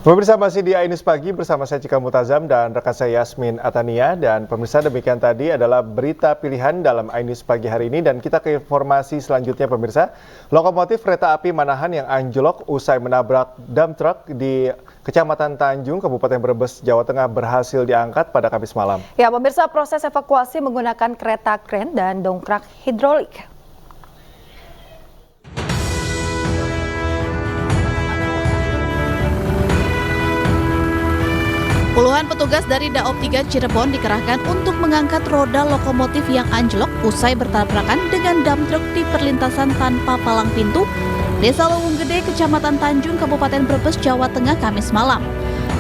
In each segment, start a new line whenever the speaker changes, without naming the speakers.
Pemirsa masih di Ainus Pagi bersama saya Cika Mutazam dan rekan saya Yasmin Atania. Dan pemirsa demikian tadi adalah berita pilihan dalam Ainus Pagi hari ini. Dan kita ke informasi selanjutnya pemirsa. Lokomotif kereta api Manahan yang anjlok usai menabrak dump truck di Kecamatan Tanjung, Kabupaten Brebes, Jawa Tengah berhasil diangkat pada Kamis malam.
Ya pemirsa, proses evakuasi menggunakan kereta kren dan dongkrak hidrolik. Puluhan petugas dari Daop 3 Cirebon dikerahkan untuk mengangkat roda lokomotif yang anjlok usai bertabrakan dengan dump truck di perlintasan tanpa palang pintu, Desa Lowung Gede, Kecamatan Tanjung, Kabupaten Brebes, Jawa Tengah, Kamis malam.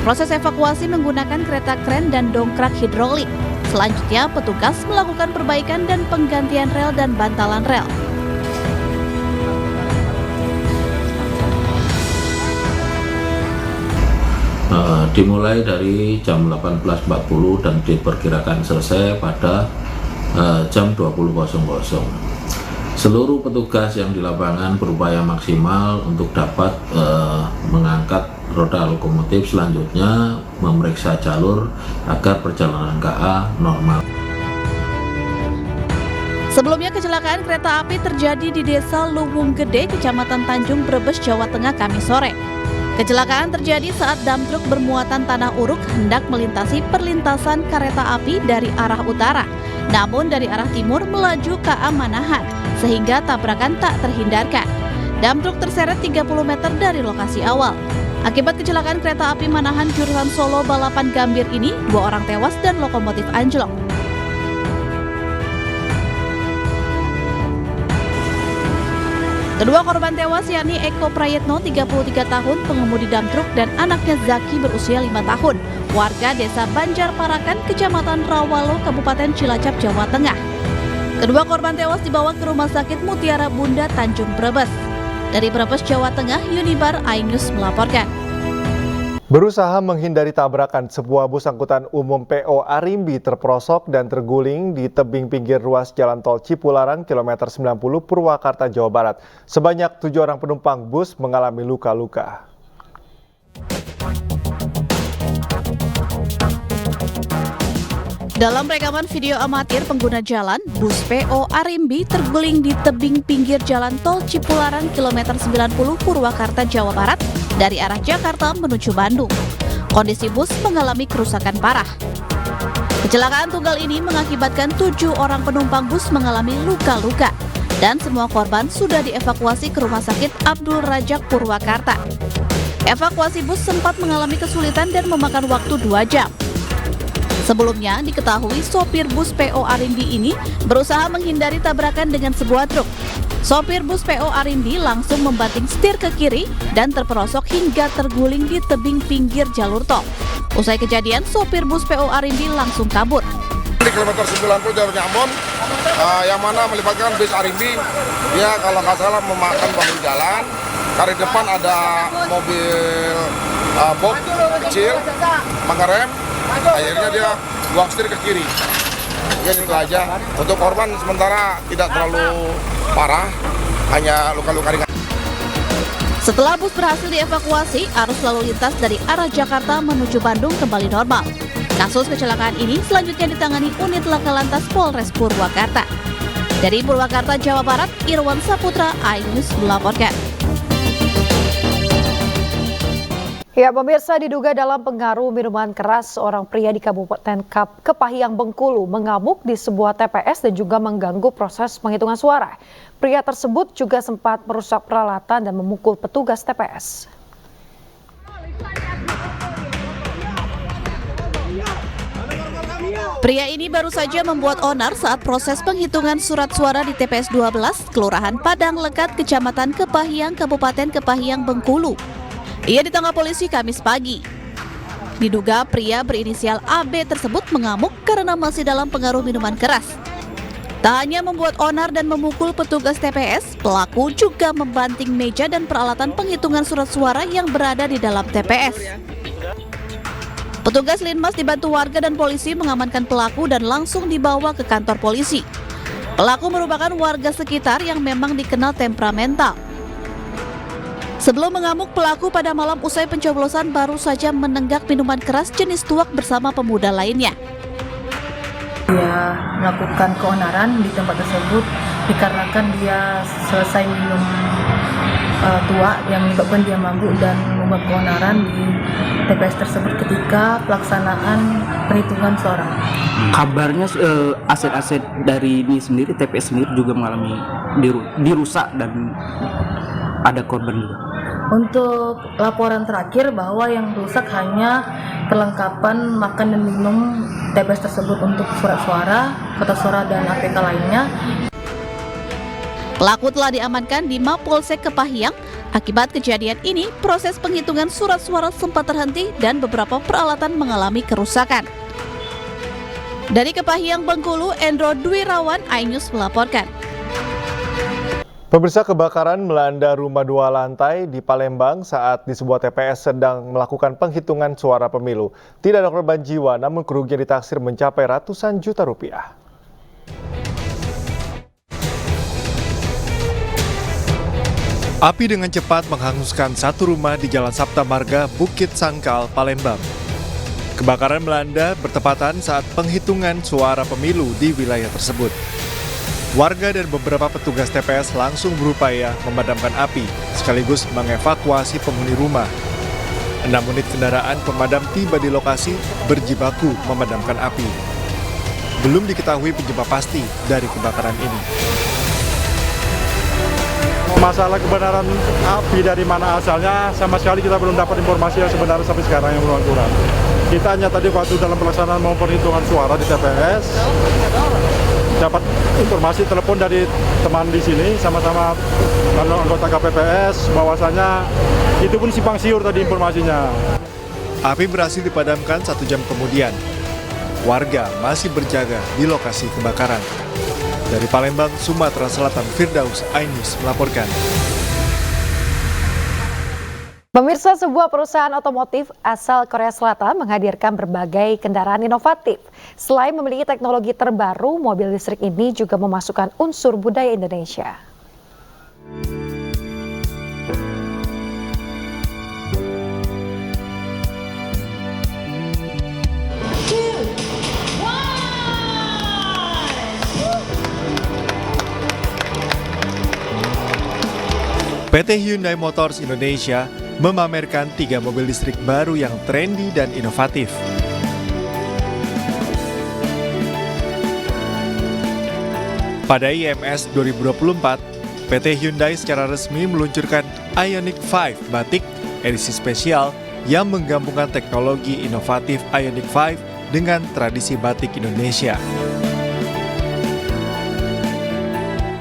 Proses evakuasi menggunakan kereta kren dan dongkrak hidrolik. Selanjutnya, petugas melakukan perbaikan dan penggantian rel dan bantalan rel.
Dimulai dari jam 18.40 dan diperkirakan selesai pada jam 20.00. Seluruh petugas yang di lapangan berupaya maksimal untuk dapat mengangkat roda lokomotif, selanjutnya memeriksa jalur agar perjalanan KA normal.
Sebelumnya kecelakaan kereta api terjadi di Desa Lowung Gede, Kecamatan Tanjung, Brebes, Jawa Tengah, Kamis sore. Kecelakaan terjadi saat dump truk bermuatan tanah uruk hendak melintasi perlintasan kereta api dari arah utara, namun dari arah timur melaju KA Manahan, sehingga tabrakan tak terhindarkan. Dump truk terseret 30 meter dari lokasi awal. Akibat kecelakaan kereta api Manahan jurusan Solo Balapan Gambir ini, 2 orang tewas dan lokomotif anjlok. Kedua korban tewas yakni Eko Prayetno 33 tahun pengemudi dump truk dan anaknya Zaki berusia 5 tahun, warga Desa Banjar Parakan, Kecamatan Rawalo, Kabupaten Cilacap, Jawa Tengah. Kedua korban tewas dibawa ke Rumah Sakit Mutiara Bunda Tanjung Brebes. Dari Brebes, Jawa Tengah, Yunibar Ainus melaporkan.
Berusaha menghindari tabrakan, sebuah bus angkutan umum PO Arimbi terperosok dan terguling di tebing pinggir ruas Jalan Tol Cipularang, kilometer 90, Purwakarta, Jawa Barat. Sebanyak 7 orang penumpang bus mengalami luka-luka.
Dalam rekaman video amatir pengguna jalan, bus PO Arimbi terguling di tebing pinggir Jalan Tol Cipularang, kilometer 90, Purwakarta, Jawa Barat, dari arah Jakarta menuju Bandung. Kondisi bus mengalami kerusakan parah. Kecelakaan tunggal ini mengakibatkan 7 orang penumpang bus mengalami luka-luka, dan semua korban sudah dievakuasi ke Rumah Sakit Abdul Rajak Purwakarta. Evakuasi bus sempat mengalami kesulitan dan memakan waktu 2 jam. Sebelumnya diketahui sopir bus PO Arimbi ini berusaha menghindari tabrakan dengan sebuah truk. Sopir bus PO Arimbi langsung membanting setir ke kiri dan terperosok hingga terguling di tebing pinggir jalur tol. Usai kejadian, sopir bus PO Arimbi langsung kabur.
Di kilometer 90 jalur Ambon, yang mana melibatkan bus Arimbi, dia kalau nggak salah memakan bahu jalan. Dari depan ada mobil box kecil, pakai rem. Akhirnya dia buang setir ke kiri. Ya itu aja. Untuk korban sementara tidak terlalu parah, hanya luka-luka ringan.
Setelah bus berhasil dievakuasi, arus lalu lintas dari arah Jakarta menuju Bandung kembali normal. Kasus kecelakaan ini selanjutnya ditangani unit Laka Lantas Polres Purwakarta. Dari Purwakarta, Jawa Barat, Irwan Saputra, Ainus melaporkan. Ya pemirsa, diduga dalam pengaruh minuman keras, seorang pria di Kabupaten Kepahyang, Bengkulu mengamuk di sebuah TPS dan juga mengganggu proses penghitungan suara. Pria tersebut juga sempat merusak peralatan dan memukul petugas TPS. Pria ini baru saja membuat onar saat proses penghitungan surat suara di TPS 12, Kelurahan Padang Lekat, Kecamatan Kepahyang, Kabupaten Kepahyang, Bengkulu. Ia ditangkap polisi Kamis pagi. Diduga pria berinisial AB tersebut mengamuk karena masih dalam pengaruh minuman keras. Tak hanya membuat onar dan memukul petugas TPS, pelaku juga membanting meja dan peralatan penghitungan surat suara yang berada di dalam TPS. Petugas Linmas dibantu warga dan polisi mengamankan pelaku dan langsung dibawa ke kantor polisi. Pelaku merupakan warga sekitar yang memang dikenal temperamental. Sebelum mengamuk, pelaku pada malam usai pencoblosan baru saja menenggak minuman keras jenis tuak bersama pemuda lainnya.
Dia melakukan keonaran di tempat tersebut dikarenakan dia selesai minum tuak yang menyebabkan dia mabuk dan membuat keonaran di TPS tersebut ketika pelaksanaan perhitungan suara.
Kabarnya aset-aset dari ini sendiri, TPS sendiri juga mengalami dirusak dan ada korban juga.
Untuk laporan terakhir bahwa yang rusak hanya perlengkapan makan dan minum TPS tersebut untuk surat suara, kotak suara dan APK lainnya.
Pelaku telah diamankan di Mapolsek Kepahyang. Akibat kejadian ini, proses penghitungan surat suara sempat terhenti dan beberapa peralatan mengalami kerusakan. Dari Kepahyang, Bengkulu, Endro Dwirawan, iNews melaporkan.
Pemirsa, kebakaran melanda rumah 2 lantai di Palembang saat di sebuah TPS sedang melakukan penghitungan suara pemilu. Tidak ada korban jiwa, namun kerugian ditaksir mencapai ratusan juta rupiah. Api dengan cepat menghanguskan satu rumah di Jalan Sapta Marga, Bukit Sangkal, Palembang. Kebakaran melanda bertepatan saat penghitungan suara pemilu di wilayah tersebut. Warga dan beberapa petugas TPS langsung berupaya memadamkan api, sekaligus mengevakuasi penghuni rumah. 6 unit kendaraan pemadam tiba di lokasi berjibaku memadamkan api. Belum diketahui penyebab pasti dari kebakaran ini.
Masalah kebenaran api dari mana asalnya, sama sekali kita belum dapat informasi yang sebenarnya sampai sekarang yang belum kurang. Kita hanya tadi waktu dalam pelaksanaan mau perhitungan suara di TPS, dapat informasi telepon dari teman di sini sama-sama anggota KPPS bahwasanya itu pun simpang siur tadi informasinya.
Api berhasil dipadamkan 1 jam kemudian. Warga masih berjaga di lokasi kebakaran. Dari Palembang, Sumatera Selatan, Firdaus, iNews melaporkan.
Pemirsa, sebuah perusahaan otomotif asal Korea Selatan menghadirkan berbagai kendaraan inovatif. Selain memiliki teknologi terbaru, mobil listrik ini juga memasukkan unsur budaya Indonesia.
PT Hyundai Motors Indonesia memamerkan 3 mobil listrik baru yang trendy dan inovatif. Pada IMS 2024, PT Hyundai secara resmi meluncurkan Ioniq 5 Batik edisi spesial yang menggabungkan teknologi inovatif Ioniq 5 dengan tradisi batik Indonesia.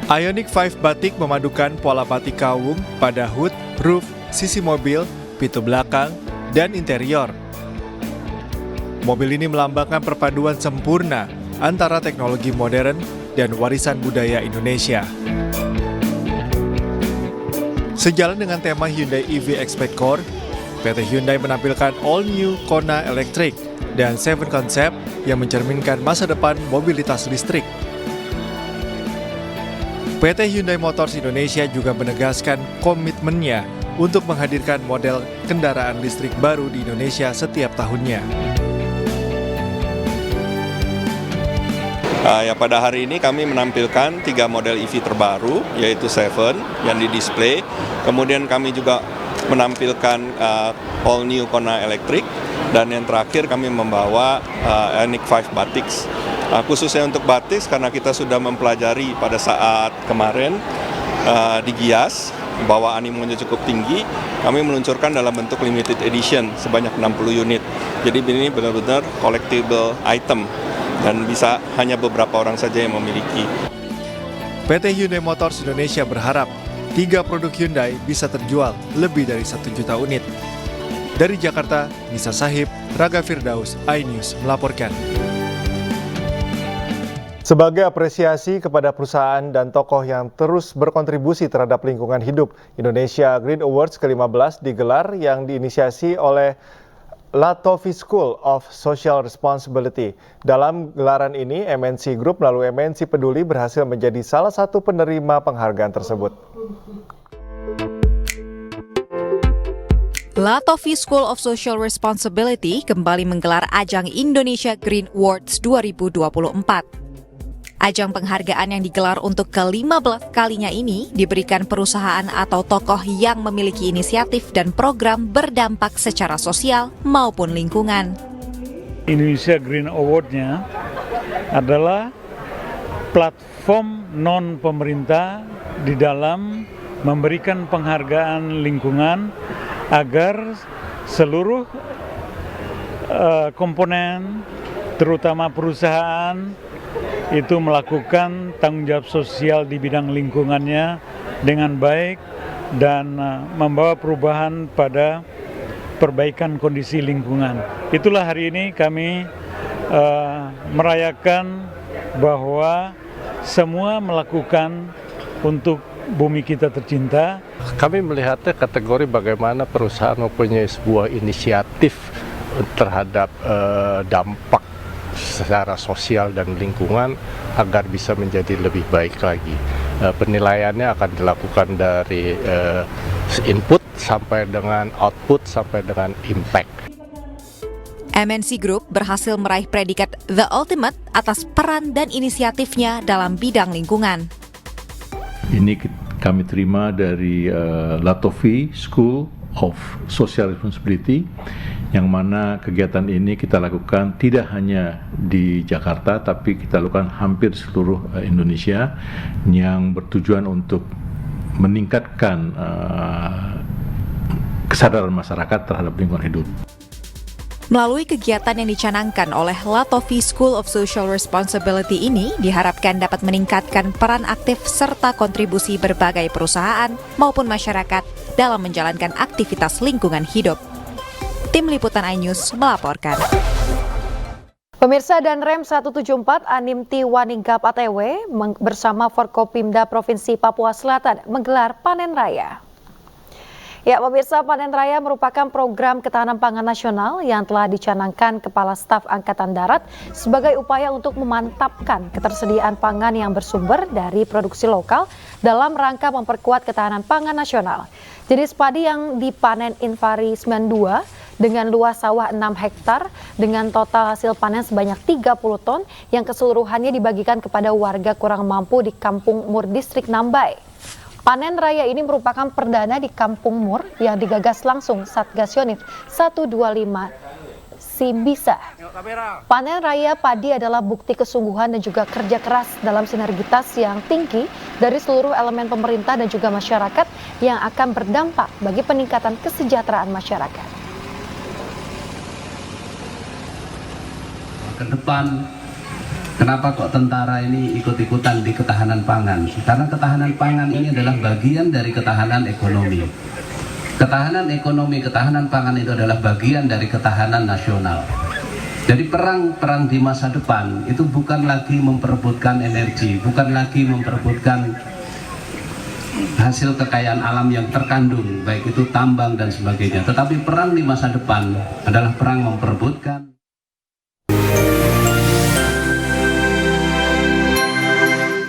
Ioniq 5 Batik memadukan pola batik kawung pada hood, roof, sisi mobil, pintu belakang, dan interior. Mobil ini melambangkan perpaduan sempurna antara teknologi modern dan warisan budaya Indonesia. Sejalan dengan tema Hyundai EV Expect Core, PT Hyundai menampilkan all-new Kona Electric dan 7 Concept yang mencerminkan masa depan mobilitas listrik. PT Hyundai Motors Indonesia juga menegaskan komitmennya untuk menghadirkan model kendaraan listrik baru di Indonesia setiap tahunnya.
Pada hari ini kami menampilkan 3 model EV terbaru, yaitu 7 yang di-display. Kemudian kami juga menampilkan all new Kona Electric. Dan yang terakhir kami membawa Ioniq 5 Batiks. Khususnya untuk Batiks karena kita sudah mempelajari pada saat kemarin di Gias bahwa animonya cukup tinggi, kami meluncurkan dalam bentuk limited edition sebanyak 60 unit. Jadi ini benar-benar collectible item dan bisa hanya beberapa orang saja yang memiliki.
PT Hyundai Motors Indonesia berharap 3 produk Hyundai bisa terjual lebih dari 1 juta unit. Dari Jakarta, Nisa Sahib, Raga Firdaus, iNews melaporkan. Sebagai apresiasi kepada perusahaan dan tokoh yang terus berkontribusi terhadap lingkungan hidup, Indonesia Green Awards ke-15 digelar yang diinisiasi oleh Latofi School of Social Responsibility. Dalam gelaran ini, MNC Group melalui MNC Peduli berhasil menjadi salah satu penerima penghargaan tersebut.
Latofi School of Social Responsibility kembali menggelar ajang Indonesia Green Awards 2024. Ajang penghargaan yang digelar untuk ke-15 kalinya ini diberikan perusahaan atau tokoh yang memiliki inisiatif dan program berdampak secara sosial maupun lingkungan.
Indonesia Green Award-nya adalah platform non-pemerintah di dalam memberikan penghargaan lingkungan agar seluruh komponen, terutama perusahaan, itu melakukan tanggung jawab sosial di bidang lingkungannya dengan baik dan membawa perubahan pada perbaikan kondisi lingkungan. Itulah hari ini kami merayakan bahwa semua melakukan untuk bumi kita tercinta.
Kami melihatnya kategori bagaimana perusahaan mempunyai sebuah inisiatif terhadap dampak secara sosial dan lingkungan agar bisa menjadi lebih baik lagi. Penilaiannya akan dilakukan dari input sampai dengan output sampai dengan impact.
MNC Group berhasil meraih predikat The Ultimate atas peran dan inisiatifnya dalam bidang lingkungan.
Ini kami terima dari Latofi School of Social Responsibility, yang mana kegiatan ini kita lakukan tidak hanya di Jakarta, tapi kita lakukan hampir seluruh Indonesia, yang bertujuan untuk meningkatkan kesadaran masyarakat terhadap lingkungan hidup.
Melalui kegiatan yang dicanangkan oleh Latofi School of Social Responsibility ini diharapkan dapat meningkatkan peran aktif serta kontribusi berbagai perusahaan maupun masyarakat dalam menjalankan aktivitas lingkungan hidup. Tim Liputan iNews melaporkan.
Pemirsa, dan Rem 174 Animti Wanigap ATW bersama Forkopimda Provinsi Papua Selatan menggelar panen raya. Ya, pemirsa, panen raya merupakan program ketahanan pangan nasional yang telah dicanangkan Kepala Staf Angkatan Darat sebagai upaya untuk memantapkan ketersediaan pangan yang bersumber dari produksi lokal dalam rangka memperkuat ketahanan pangan nasional. Jenis padi yang dipanen Invari 92 dengan luas sawah 6 hektar dengan total hasil panen sebanyak 30 ton yang keseluruhannya dibagikan kepada warga kurang mampu di Kampung Mur, Distrik Nambai. Panen raya ini merupakan perdana di Kampung Mur yang digagas langsung Satgas Yonif 125 Simbisa. Panen raya padi adalah bukti kesungguhan dan juga kerja keras dalam sinergitas yang tinggi dari seluruh elemen pemerintah dan juga masyarakat yang akan berdampak bagi peningkatan kesejahteraan masyarakat.
Ke depan, kenapa kok tentara ini ikut-ikutan di ketahanan pangan? Karena ketahanan pangan ini adalah bagian dari ketahanan ekonomi. Ketahanan ekonomi, ketahanan pangan itu adalah bagian dari ketahanan nasional. Jadi perang di masa depan itu bukan lagi memperebutkan energi, bukan lagi memperebutkan hasil kekayaan alam yang terkandung, baik itu tambang dan sebagainya. Tetapi perang di masa depan adalah perang memperebutkan